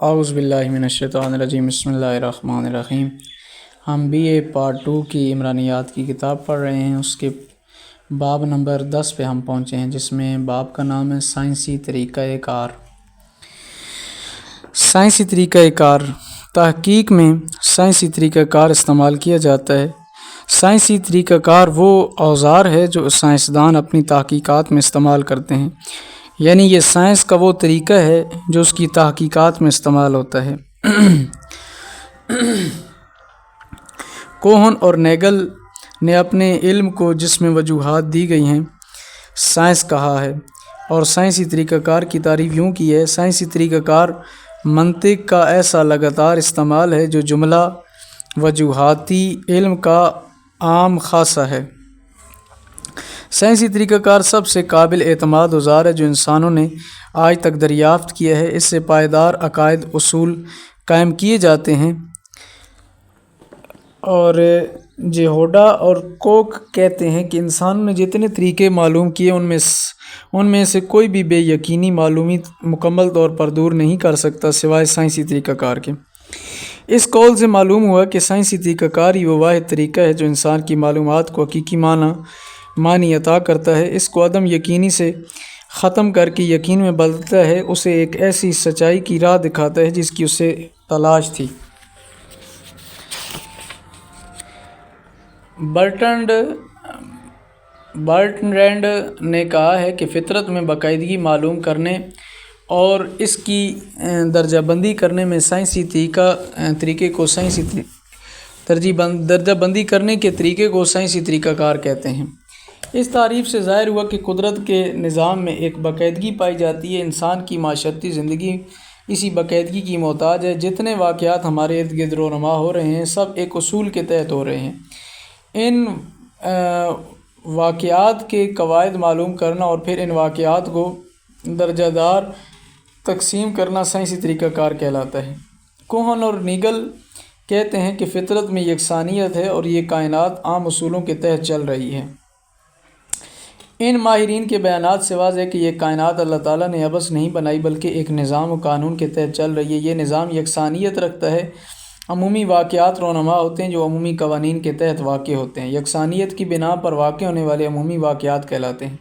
اعوذ باللہ من الشیطان الرجیم بسم اللہ الرحمن الرحیم۔ ہم بی اے پارٹ 2 کی عمرانیات کی کتاب پڑھ رہے ہیں۔ اس کے باب نمبر 10 پہ ہم پہنچے ہیں، جس میں باب کا نام ہے سائنسی طریقہ کار۔ سائنسی طریقہ کار تحقیق میں سائنسی طریقہ کار استعمال کیا جاتا ہے۔ سائنسی طریقہ کار وہ اوزار ہے جو سائنسدان اپنی تحقیقات میں استعمال کرتے ہیں، یعنی یہ سائنس کا وہ طریقہ ہے جو اس کی تحقیقات میں استعمال ہوتا ہے۔ کوہن اور نیگل نے اپنے علم کو جس میں وجوہات دی گئی ہیں سائنس کہا ہے، اور سائنسی طریقہ کار کی تعریف یوں کی ہے: سائنسی طریقہ کار منطق کا ایسا لگاتار استعمال ہے جو جملہ وجوہاتی علم کا عام خاصہ ہے۔ سائنسی طریقہ کار سب سے قابل اعتماد اوزار ہے جو انسانوں نے آج تک دریافت کیا ہے۔ اس سے پائیدار عقائد اصول قائم کیے جاتے ہیں، اور جیہوڈا اور کوک کہتے ہیں کہ انسانوں نے جتنے طریقے معلوم کیے ان میں سے کوئی بھی بے یقینی معلومات مکمل طور پر دور نہیں کر سکتا سوائے سائنسی طریقہ کار کے۔ اس قول سے معلوم ہوا کہ سائنسی طریقہ کار ہی وہ واحد طریقہ ہے جو انسان کی معلومات کو حقیقی معنی عطا کرتا ہے، اس کو عدم یقینی سے ختم کر کے یقین میں بدلتا ہے، اسے ایک ایسی سچائی کی راہ دکھاتا ہے جس کی اسے تلاش تھی۔ برٹرینڈ نے کہا ہے کہ فطرت میں باقاعدگی معلوم کرنے اور اس کی درجہ بندی کرنے میں درجہ بندی کرنے کے طریقے کو سائنسی طریقہ کار کہتے ہیں۔ اس تعریف سے ظاہر ہوا کہ قدرت کے نظام میں ایک باقاعدگی پائی جاتی ہے۔ انسان کی معاشرتی زندگی اسی باقاعدگی کی محتاج ہے۔ جتنے واقعات ہمارے ارد گرد رونما ہو رہے ہیں سب ایک اصول کے تحت ہو رہے ہیں۔ ان واقعات کے قواعد معلوم کرنا اور پھر ان واقعات کو درجہ دار تقسیم کرنا سائنسی طریقہ کار کہلاتا ہے۔ کوہن اور نیگل کہتے ہیں کہ فطرت میں یکسانیت ہے اور یہ کائنات عام اصولوں کے تحت چل رہی ہے۔ ان ماہرین کے بیانات سے واضح ہے کہ یہ کائنات اللہ تعالیٰ نے عبث نہیں بنائی بلکہ ایک نظام و قانون کے تحت چل رہی ہے۔ یہ نظام یکسانیت رکھتا ہے، عمومی واقعات رونما ہوتے ہیں جو عمومی قوانین کے تحت واقع ہوتے ہیں۔ یکسانیت کی بنا پر واقع ہونے والے عمومی واقعات کہلاتے ہیں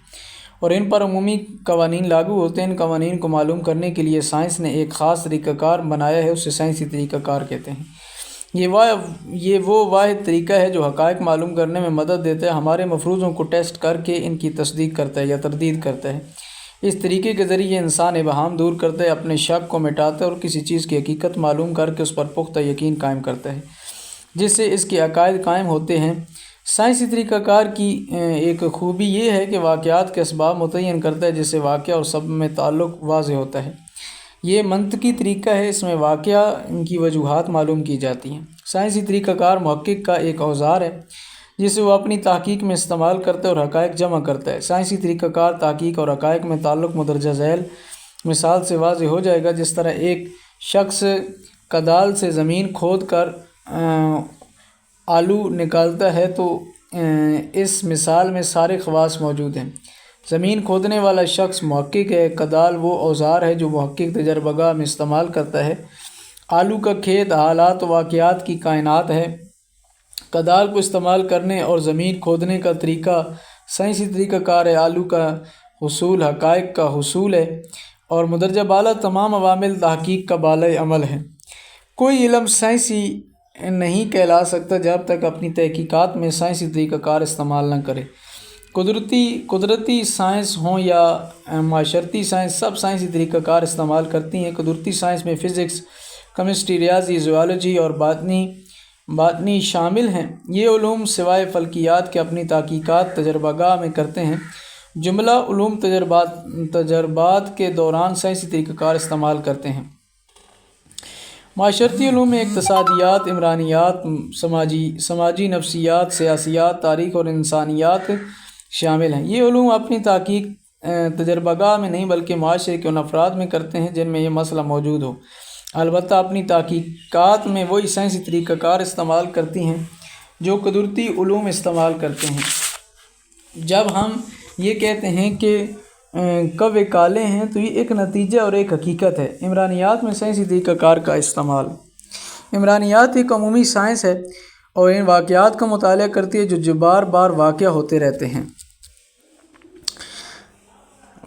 اور ان پر عمومی قوانین لاگو ہوتے ہیں۔ ان قوانین کو معلوم کرنے کے لیے سائنس نے ایک خاص طریقہ کار بنایا ہے، اسے سائنسی طریقہ کار کہتے ہیں۔ یہ وہ واحد طریقہ ہے جو حقائق معلوم کرنے میں مدد دیتا ہے، ہمارے مفروضوں کو ٹیسٹ کر کے ان کی تصدیق کرتا ہے یا تردید کرتا ہے۔ اس طریقے کے ذریعے انسان ابہام دور کرتا ہے، اپنے شک کو مٹاتا ہے اور کسی چیز کی حقیقت معلوم کر کے اس پر پختہ یقین قائم کرتا ہے، جس سے اس کے عقائد قائم ہوتے ہیں۔ سائنسی طریقہ کار کی ایک خوبی یہ ہے کہ واقعات کے اسباب متعین کرتا ہے، جس سے واقعہ اور سبب میں تعلق واضح ہوتا ہے۔ یہ منطقی طریقہ ہے، اس میں واقعہ کی وجوہات معلوم کی جاتی ہیں۔ سائنسی طریقہ کار محقق کا ایک اوزار ہے جسے وہ اپنی تحقیق میں استعمال کرتا ہے اور حقائق جمع کرتا ہے۔ سائنسی طریقہ کار تحقیق اور حقائق میں تعلق مندرجہ ذیل مثال سے واضح ہو جائے گا۔ جس طرح ایک شخص کدال سے زمین کھود کر آلو نکالتا ہے تو اس مثال میں سارے خواص موجود ہیں۔ زمین کھودنے والا شخص محقق ہے، کدال وہ اوزار ہے جو محقق تجربہ گاہ میں استعمال کرتا ہے۔ آلو کا کھیت حالات و واقعات کی کائنات ہے۔ کدال کو استعمال کرنے اور زمین کھودنے کا طریقہ سائنسی طریقہ کار ہے۔ آلو کا حصول حقائق کا حصول ہے اور مندرجہ بالا تمام عوامل تحقیق کا بالۂ عمل ہے۔ کوئی علم سائنسی نہیں کہلا سکتا جب تک اپنی تحقیقات میں سائنسی طریقہ کار استعمال نہ کرے۔ قدرتی سائنس ہوں یا معاشرتی سائنس، سب سائنسی طریقہ کار استعمال کرتی ہیں۔ قدرتی سائنس میں فزکس، کیمسٹری، ریاضی، زوالوجی اور باٹنی شامل ہیں۔ یہ علوم سوائے فلکیات کے اپنی تحقیقات تجربہ گاہ میں کرتے ہیں۔ جملہ علوم تجربات کے دوران سائنسی طریقہ کار استعمال کرتے ہیں۔ معاشرتی علوم میں اقتصادیات، عمرانیات، سماجی نفسیات، سیاسیات، تاریخ اور انسانیات شامل ہیں۔ یہ علوم اپنی تحقیق تجربہ گاہ میں نہیں بلکہ معاشرے کے ان افراد میں کرتے ہیں جن میں یہ مسئلہ موجود ہو۔ البتہ اپنی تحقیقات میں وہی سائنسی طریقہ کار استعمال کرتی ہیں جو قدرتی علوم استعمال کرتے ہیں۔ جب ہم یہ کہتے ہیں کہ کب کالے ہیں، تو یہ ایک نتیجہ اور ایک حقیقت ہے۔ عمرانیات میں سائنسی طریقہ کار کا استعمال۔ عمرانیات ایک عمومی سائنس ہے اور ان واقعات کا مطالعہ کرتی ہے جو بار بار واقع ہوتے رہتے ہیں۔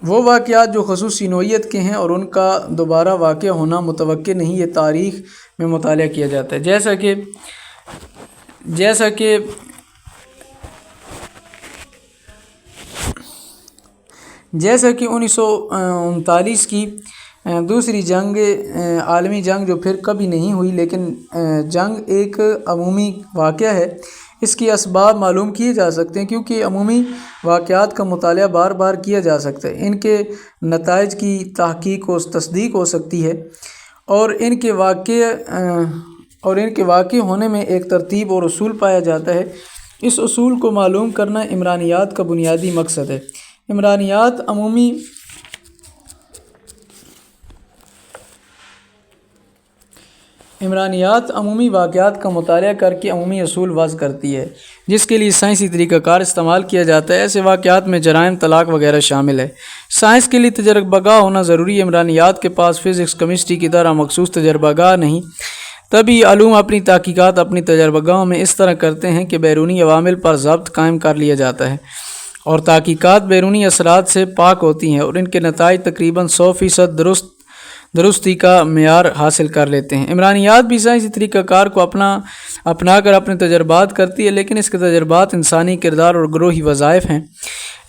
وہ واقعات جو خصوصی نوعیت کے ہیں اور ان کا دوبارہ واقع ہونا متوقع نہیں، یہ تاریخ میں مطالعہ کیا جاتا ہے۔ جیسا کہ 1939 کی دوسری عالمی جنگ جو پھر کبھی نہیں ہوئی، لیکن جنگ ایک عمومی واقعہ ہے۔ اس کی اسباب معلوم کیے جا سکتے ہیں کیونکہ عمومی واقعات کا مطالعہ بار بار کیا جا سکتا ہے۔ ان کے نتائج کی تحقیق و تصدیق ہو سکتی ہے اور ان کے واقع ہونے میں ایک ترتیب اور اصول پایا جاتا ہے۔ اس اصول کو معلوم کرنا عمرانیات کا بنیادی مقصد ہے۔ عمرانیات عمومی واقعات کا مطالعہ کر کے عمومی اصول وضع کرتی ہے جس کے لیے سائنسی طریقہ کار استعمال کیا جاتا ہے۔ ایسے واقعات میں جرائم، طلاق وغیرہ شامل ہے۔ سائنس کے لیے تجربہ گاہ ہونا ضروری ہے۔ عمرانیات کے پاس فزکس، کیمسٹری کی طرح مخصوص تجربہ گاہ نہیں، تبھی علوم اپنی تحقیقات اپنی تجربہ گاہوں میں اس طرح کرتے ہیں کہ بیرونی عوامل پر ضبط قائم کر لیا جاتا ہے اور تحقیقات بیرونی اثرات سے پاک ہوتی ہیں اور ان کے نتائج تقریباً 100% درستی کا معیار حاصل کر لیتے ہیں۔ عمرانیات بھی سائنسی طریقہ کار کو اپنا کر اپنے تجربات کرتی ہے، لیکن اس کے تجربات انسانی کردار اور گروہی وظائف ہیں۔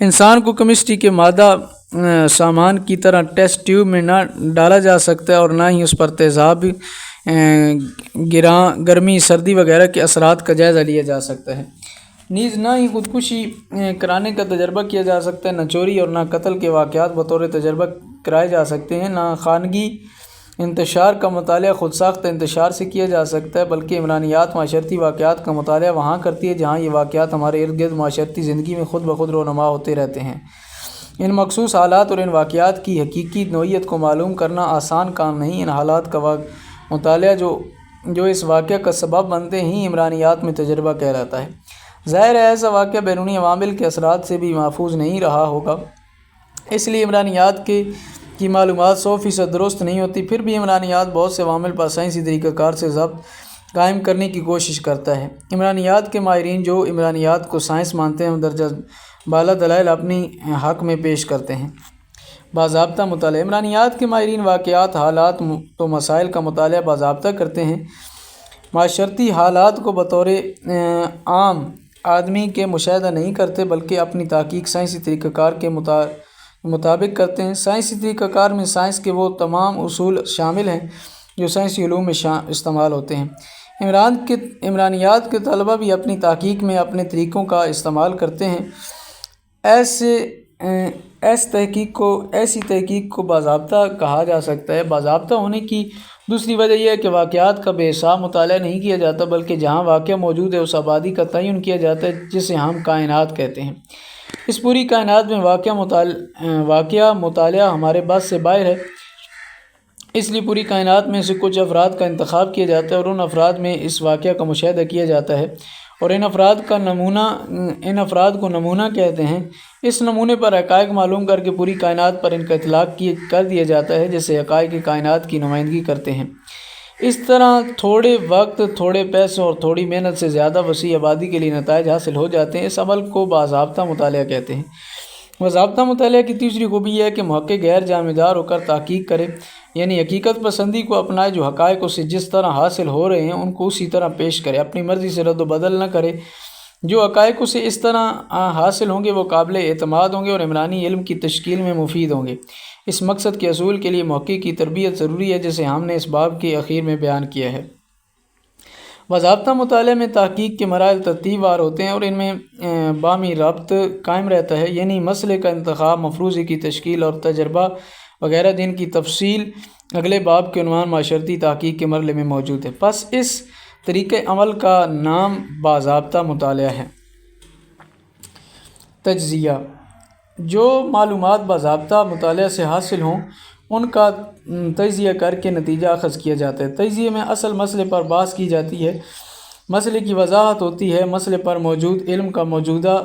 انسان کو کیمسٹری کے مادہ سامان کی طرح ٹیسٹ ٹیوب میں نہ ڈالا جا سکتا ہے اور نہ ہی اس پر تیزاب، گرمی، سردی وغیرہ کے اثرات کا جائزہ لیا جا سکتا ہے۔ نیز نہ ہی خودکشی کرانے کا تجربہ کیا جا سکتا ہے، نہ چوری اور نہ قتل کے واقعات بطور تجربہ کرائے جا سکتے ہیں، نہ خانگی انتشار کا مطالعہ خود ساخت انتشار سے کیا جا سکتا ہے، بلکہ عمرانیات معاشرتی واقعات کا مطالعہ وہاں کرتی ہے جہاں یہ واقعات ہمارے ارد گرد معاشرتی زندگی میں خود بخود رونما ہوتے رہتے ہیں۔ ان مخصوص حالات اور ان واقعات کی حقیقی نوعیت کو معلوم کرنا آسان کام نہیں۔ ان حالات کا مطالعہ جو اس واقعہ کا سبب بنتے ہیں عمرانیات میں تجربہ کہلاتا ہے۔ ظاہر ہے ایسا واقعہ بیرونی عوامل کے اثرات سے بھی محفوظ نہیں رہا ہوگا، اس لیے عمرانیات کی معلومات 100% درست نہیں ہوتی۔ پھر بھی عمرانیات بہت سے عوامل پر سائنسی طریقہ کار سے ضبط قائم کرنے کی کوشش کرتا ہے۔ عمرانیات کے ماہرین جو عمرانیات کو سائنس مانتے ہیں درجہ بالا دلائل اپنی حق میں پیش کرتے ہیں۔ باضابطہ مطالعہ۔ عمرانیات کے ماہرین واقعات، حالات و مسائل کا مطالعہ باضابطہ کرتے ہیں۔ معاشرتی حالات کو بطور عام آدمی کے مشاہدہ نہیں کرتے بلکہ اپنی تحقیق سائنسی طریقہ کار کے مطابق کرتے ہیں۔ سائنسی طریقہ کار میں سائنس کے وہ تمام اصول شامل ہیں جو سائنسی علوم میں استعمال ہوتے ہیں۔ عمرانیات کے طلبہ بھی اپنی تحقیق میں اپنے طریقوں کا استعمال کرتے ہیں۔ ایسی تحقیق کو باضابطہ کہا جا سکتا ہے۔ باضابطہ ہونے کی دوسری وجہ یہ ہے کہ واقعات کا بے حساب مطالعہ نہیں کیا جاتا بلکہ جہاں واقعہ موجود ہے اس آبادی کا تعین کیا جاتا ہے جسے ہم کائنات کہتے ہیں۔ اس پوری کائنات میں واقعہ مطالعہ ہمارے بس سے باہر ہے، اس لیے پوری کائنات میں سے کچھ افراد کا انتخاب کیا جاتا ہے اور ان افراد میں اس واقعہ کا مشاہدہ کیا جاتا ہے اور ان افراد کو نمونہ کہتے ہیں۔ اس نمونے پر حقائق معلوم کر کے پوری کائنات پر ان کا اطلاق کر دیا جاتا ہے جیسے حقائق کائنات کی نمائندگی کرتے ہیں۔ اس طرح تھوڑے وقت، تھوڑے پیسوں اور تھوڑی محنت سے زیادہ وسیع آبادی کے لیے نتائج حاصل ہو جاتے ہیں۔ اس عمل کو باضابطہ مطالعہ کہتے ہیں۔ باضابطہ مطالعہ کی تیسری خوبی یہ ہے کہ محقق غیر جانبدار ہو کر تحقیق کرے، یعنی حقیقت پسندی کو اپنائے، جو حقائق اسے جس طرح حاصل ہو رہے ہیں ان کو اسی طرح پیش کرے، اپنی مرضی سے رد و بدل نہ کرے۔ جو حقائق اسے اس طرح حاصل ہوں گے وہ قابل اعتماد ہوں گے اور عمرانی علم کی تشکیل میں مفید ہوں گے۔ اس مقصد کے حصول کے لیے محقق کی تربیت ضروری ہے جسے ہم نے اس باب کے اخیر میں بیان کیا ہے۔ باضابطہ مطالعہ میں تحقیق کے مراحل ترتیب وار ہوتے ہیں اور ان میں باہمی ربط قائم رہتا ہے، یعنی مسئلے کا انتخاب، مفروضے کی تشکیل اور تجربہ وغیرہ جن کی تفصیل اگلے باب کے عنوان معاشرتی تحقیق کے مرحلے میں موجود ہے۔ پس اس طریقہ عمل کا نام باضابطہ مطالعہ ہے۔ تجزیہ۔ جو معلومات باضابطہ مطالعہ سے حاصل ہوں ان کا تجزیہ کر کے نتیجہ اخذ کیا جاتا ہے۔ تجزیے میں اصل مسئلے پر بحث کی جاتی ہے، مسئلے کی وضاحت ہوتی ہے، مسئلے پر موجود علم کا موجودہ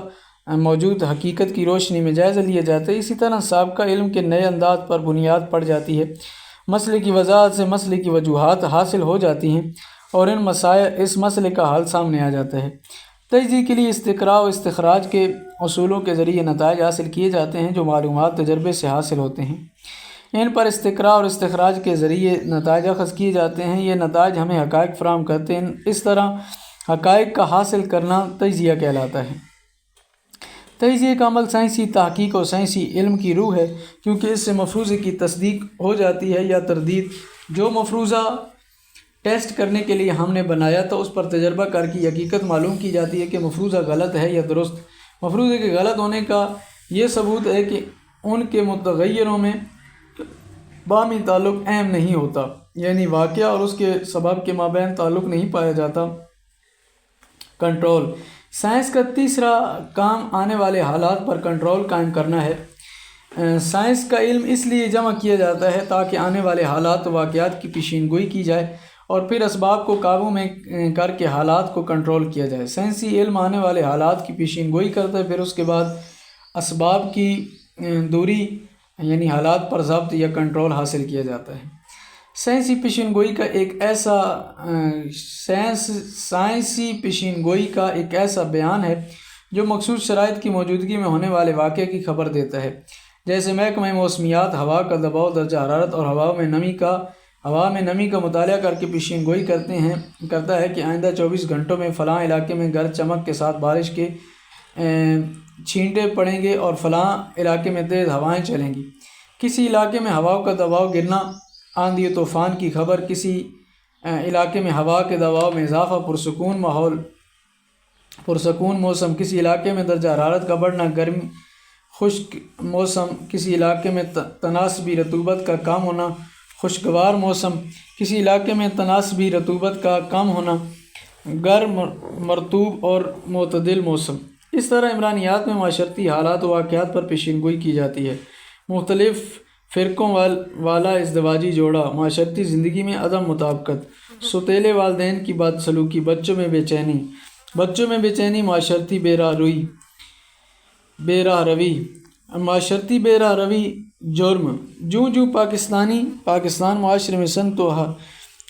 موجود حقیقت کی روشنی میں جائزہ لیا جاتا ہے۔ اسی طرح سابقہ علم کے نئے انداز پر بنیاد پڑ جاتی ہے، مسئلے کی وضاحت سے مسئلے کی وجوہات حاصل ہو جاتی ہیں اور اس مسئلے کا حل سامنے آ جاتا ہے۔ تجزیے کے لیے استقراء و استخراج کے اصولوں کے ذریعے نتائج حاصل کیے جاتے ہیں جو معلومات تجربے سے حاصل ہوتے ہیں۔ ان پر استقراء اور استخراج کے ذریعے نتائج اخذ کیے جاتے ہیں، یہ نتائج ہمیں حقائق فراہم کرتے ہیں۔ اس طرح حقائق کا حاصل کرنا تجزیہ کہلاتا ہے۔ تجزیے کا عمل سائنسی تحقیق اور سائنسی علم کی روح ہے، کیونکہ اس سے مفروضے کی تصدیق ہو جاتی ہے یا تردید۔ جو مفروضہ ٹیسٹ کرنے کے لیے ہم نے بنایا تو اس پر تجربہ کر کے حقیقت معلوم کی جاتی ہے کہ مفروضہ غلط ہے یا درست۔ مفروضے کے غلط ہونے کا یہ ثبوت ہے کہ ان کے متغیروں میں باہمی تعلق اہم نہیں ہوتا، یعنی واقعہ اور اس کے سبب کے مابین تعلق نہیں پایا جاتا۔ کنٹرول سائنس کا تیسرا کام آنے والے حالات پر کنٹرول قائم کرنا ہے۔ سائنس کا علم اس لیے جمع کیا جاتا ہے تاکہ آنے والے حالات و واقعات کی پیشین گوئی کی جائے اور پھر اسباب کو قابو میں کر کے حالات کو کنٹرول کیا جائے۔ سائنسی علم آنے والے حالات کی پیشین گوئی کرتا ہے، پھر اس کے بعد اسباب کی دوری یعنی حالات پر ضبط یا کنٹرول حاصل کیا جاتا ہے۔ سائنسی پیشین گوئی کا ایک ایسا بیان ہے جو مخصوص شرائط کی موجودگی میں ہونے والے واقعے کی خبر دیتا ہے، جیسے محکمہ موسمیات ہوا کا دباؤ، درجہ حرارت اور ہوا میں نمی کا مطالعہ کر کے پیشین گوئی کرتا ہے کہ آئندہ 24 گھنٹوں میں فلاں علاقے میں گرج چمک کے ساتھ بارش کے چھینٹے پڑیں گے اور فلاں علاقے میں تیز ہوائیں چلیں گی۔ کسی علاقے میں ہواؤں کا دباؤ گرنا، آندھی و طوفان کی خبر، کسی علاقے میں ہوا کے دباؤ میں اضافہ، پرسکون موسم، کسی علاقے میں درجہ حرارت کا بڑھنا، گرمی، خشک موسم، کسی علاقے میں تناسبی رطوبت کا کم ہونا، خوشگوار موسم، کسی علاقے میں تناسبی رطوبت کا کم ہونا، گرم، مرطوب اور معتدل موسم۔ اس طرح عمرانیات میں معاشرتی حالات و واقعات پر پیشین گوئی کی جاتی ہے۔ مختلف فرقوں والا ازدواجی جوڑا، معاشرتی زندگی میں عدم مطابقت، سوتیلے والدین کی بدسلوکی، بچوں میں بے چینی، معاشرتی بے راہ روی، معاشرتی بے راہ روی جرم۔ جو پاکستان معاشرے میں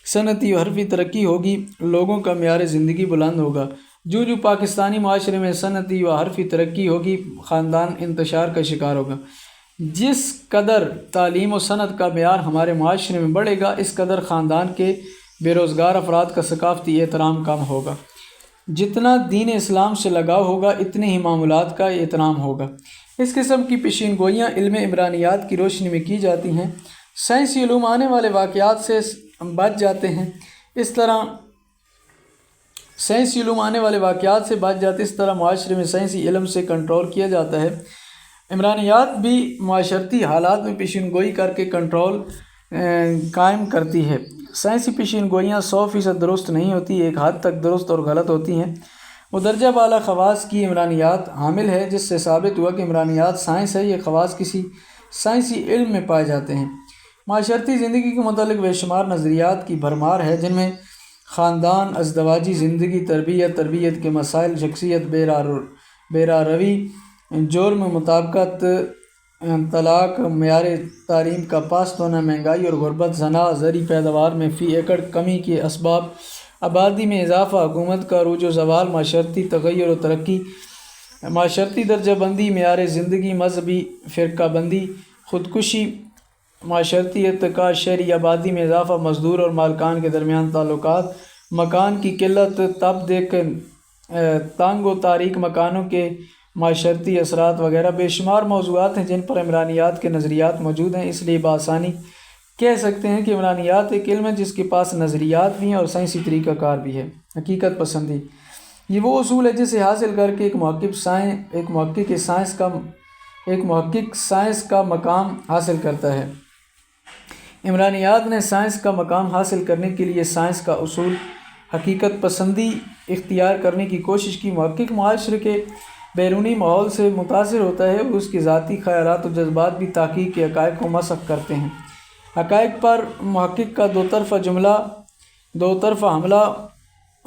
صنعتی و حرفی ترقی ہوگی، لوگوں کا معیار زندگی بلند ہوگا۔ جو پاکستانی معاشرے میں صنعتی و حرفی ترقی ہوگی، خاندان انتشار کا شکار ہوگا۔ جس قدر تعلیم و صنعت کا معیار ہمارے معاشرے میں بڑھے گا، اس قدر خاندان کے بے روزگار افراد کا ثقافتی احترام کم ہوگا۔ جتنا دین اسلام سے لگاؤ ہوگا، اتنے ہی معمولات کا احترام ہوگا۔ اس قسم کی پیشین گوئیاں علم عمرانیات کی روشنی میں کی جاتی ہیں۔ سائنسی علوم آنے والے واقعات سے بچ جاتے ہیں، اس طرح معاشرے میں سائنسی علم سے کنٹرول کیا جاتا ہے۔ عمرانیات بھی معاشرتی حالات میں پیشین گوئی کر کے کنٹرول قائم کرتی ہے۔ سائنسی پیشین گوئیاں 100% درست نہیں ہوتی، ایک حد تک درست اور غلط ہوتی ہیں۔ وہ درجہ بالا خواص کی عمرانیات حامل ہے، جس سے ثابت ہوا کہ عمرانیات سائنس ہے۔ یہ خواص کسی سائنسی علم میں پائے جاتے ہیں۔ معاشرتی زندگی کے متعلق بے شمار نظریات کی بھرمار ہے، جن میں خاندان، ازدواجی زندگی، تربیت کے مسائل، شخصیت، بے راہ روی، جرم، مطابقت، طلاق، معیار تعلیم کا پست ہونا، مہنگائی اور غربت، زنا، زرعی پیداوار میں فی ایکڑ کمی کے اسباب، آبادی میں اضافہ، حکومت کا عروج و زوال، معاشرتی تغیر و ترقی، معاشرتی درجہ بندی، معیار زندگی، مذہبی فرقہ بندی، خودکشی، معاشرتی ارتقاء، شہری آبادی میں اضافہ، مزدور اور مالکان کے درمیان تعلقات، مکان کی قلت، تپ تنگ و تاریک مکانوں کے معاشرتی اثرات وغیرہ بے شمار موضوعات ہیں جن پر عمرانیات کے نظریات موجود ہیں۔ اس لیے بآسانی کہہ سکتے ہیں کہ عمرانیات ایک علم ہے جس کے پاس نظریات بھی ہیں اور سائنسی طریقہ کار بھی ہے۔ حقیقت پسندی یہ وہ اصول ہے جسے حاصل کر کے ایک محقق سائنس کا مقام حاصل کرتا ہے۔ عمرانیات نے سائنس کا مقام حاصل کرنے کے لیے سائنس کا اصول حقیقت پسندی اختیار کرنے کی کوشش کی۔ محقق معاشرے کے بیرونی ماحول سے متاثر ہوتا ہے اور اس کے ذاتی خیالات و جذبات بھی تحقیق کے حقائق کو مسخ کرتے ہیں۔ حقائق پر محقق کا دو طرفہ حملہ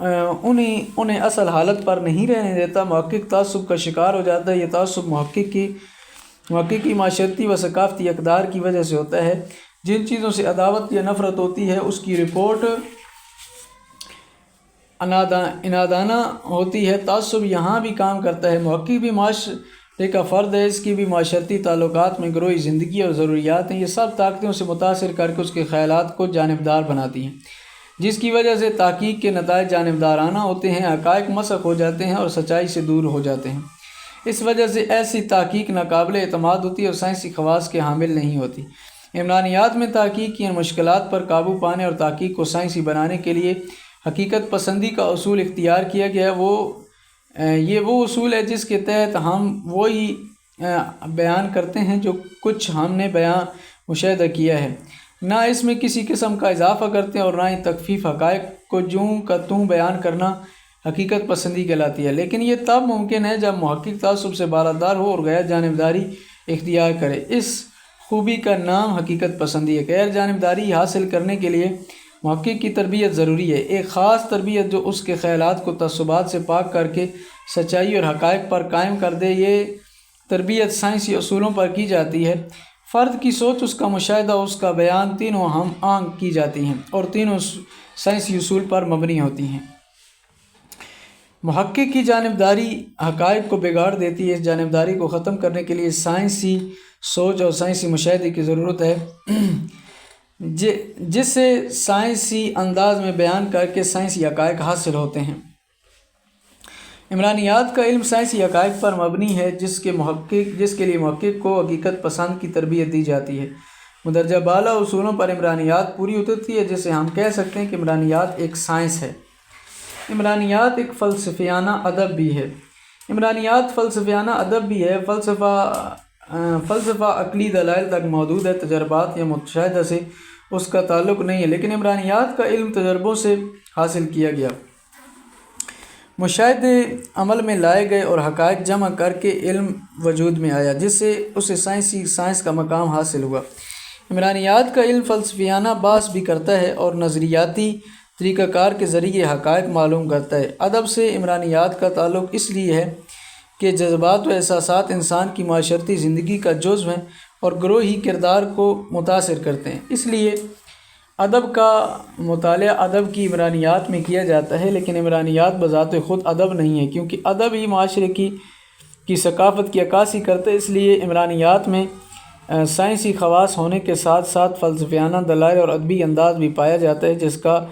انہیں اصل حالت پر نہیں رہنے دیتا، محقق تعصب کا شکار ہو جاتا ہے۔ یہ تعصب محقق کی معاشرتی و ثقافتی اقدار کی وجہ سے ہوتا ہے۔ جن چیزوں سے عداوت یا نفرت ہوتی ہے اس کی رپورٹ انادانہ ہوتی ہے۔ تعصب یہاں بھی کام کرتا ہے۔ محقق بھی معاشرے کا فرد ہے، اس کی بھی معاشرتی تعلقات میں گروہی زندگی اور ضروریات ہیں۔ یہ سب طاقتوں سے متاثر کر کے اس کے خیالات کو جانبدار بناتی ہیں، جس کی وجہ سے تحقیق کے نتائج جانبدارانہ ہوتے ہیں، حقائق مسخ ہو جاتے ہیں اور سچائی سے دور ہو جاتے ہیں۔ اس وجہ سے ایسی تحقیق ناقابل اعتماد ہوتی ہے اور سائنسی خواص کے حامل نہیں ہوتی۔ عمرانیات میں تحقیق کی ان مشکلات پر قابو پانے اور تحقیق کو سائنسی بنانے کے لیے حقیقت پسندی کا اصول اختیار کیا گیا ہے۔ یہ وہ اصول ہے جس کے تحت ہم وہی بیان کرتے ہیں جو کچھ ہم نے مشاہدہ کیا ہے، نہ اس میں کسی قسم کا اضافہ کرتے ہیں اور نہ ہی تخفیف۔ حقائق کو جوں کا توں بیان کرنا حقیقت پسندی کہلاتی ہے، لیکن یہ تب ممکن ہے جب محقق تعصب سے بالاتر ہو اور غیر جانبداری اختیار کرے۔ اس خوبی کا نام حقیقت پسندی ہے۔ غیر جانبداری حاصل کرنے کے لیے محقق کی تربیت ضروری ہے، ایک خاص تربیت جو اس کے خیالات کو تعصبات سے پاک کر کے سچائی اور حقائق پر قائم کر دے۔ یہ تربیت سائنسی اصولوں پر کی جاتی ہے۔ فرد کی سوچ، اس کا مشاہدہ، اس کا بیان، تینوں ہم آہنگ کی جاتی ہیں اور تینوں سائنسی اصول پر مبنی ہوتی ہیں۔ محقق کی جانبداری حقائق کو بگاڑ دیتی ہے۔ اس جانبداری کو ختم کرنے کے لیے سائنسی سوچ اور سائنسی مشاہدے کی ضرورت ہے، جسے سائنسی انداز میں بیان کر کے سائنسی حقائق حاصل ہوتے ہیں۔ عمرانیات کا علم سائنسی حقائق پر مبنی ہے، جس کے لیے محقق کو حقیقت پسند کی تربیت دی جاتی ہے۔ مندرجہ بالا اصولوں پر عمرانیات پوری اترتی ہے، جسے ہم کہہ سکتے ہیں کہ عمرانیات ایک سائنس ہے۔ عمرانیات ایک فلسفیانہ ادب بھی ہے۔ عمرانیات فلسفیانہ ادب بھی ہے۔ فلسفہ عقلی دلائل تک محدود ہے، تجربات یا مشاہدہ سے اس کا تعلق نہیں ہے، لیکن عمرانیات کا علم تجربوں سے حاصل کیا گیا، مشاہدے عمل میں لائے گئے اور حقائق جمع کر کے علم وجود میں آیا، جس سے اسے سائنس کا مقام حاصل ہوا۔ عمرانیات کا علم فلسفیانہ بحث بھی کرتا ہے اور نظریاتی طریقہ کار کے ذریعے حقائق معلوم کرتا ہے۔ ادب سے عمرانیات کا تعلق اس لیے ہے کہ جذبات و احساسات انسان کی معاشرتی زندگی کا جزو ہیں اور گروہی کردار کو متاثر کرتے ہیں۔ اس لیے ادب کا مطالعہ ادب کی عمرانیات میں کیا جاتا ہے، لیکن عمرانیات بذات خود ادب نہیں ہے، کیونکہ ادب ہی معاشرے کی ثقافت کی عکاسی کرتا ہے۔ اس لیے عمرانیات میں سائنسی خواص ہونے کے ساتھ ساتھ فلسفیانہ دلائل اور ادبی انداز بھی پایا جاتا ہے، جس کا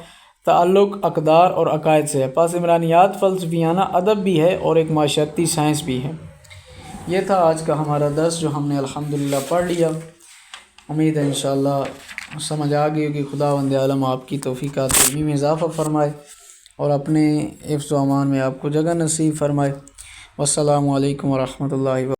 تعلق اقدار اور عقائد سے ہے۔ پس عمرانیات فلسفیانہ ادب بھی ہے اور ایک معاشرتی سائنس بھی ہے۔ یہ تھا آج کا ہمارا درس جو ہم نے الحمدللہ پڑھ لیا۔ امید ہے انشاءاللہ سمجھ آ گئی ہوگی۔ خداوند عالم آپ کی توفیقات علمی میں اضافہ فرمائے اور اپنے حفظ و امان میں آپ کو جگہ نصیب فرمائے۔ والسلام علیکم ورحمۃ اللہ وبرکاتہ۔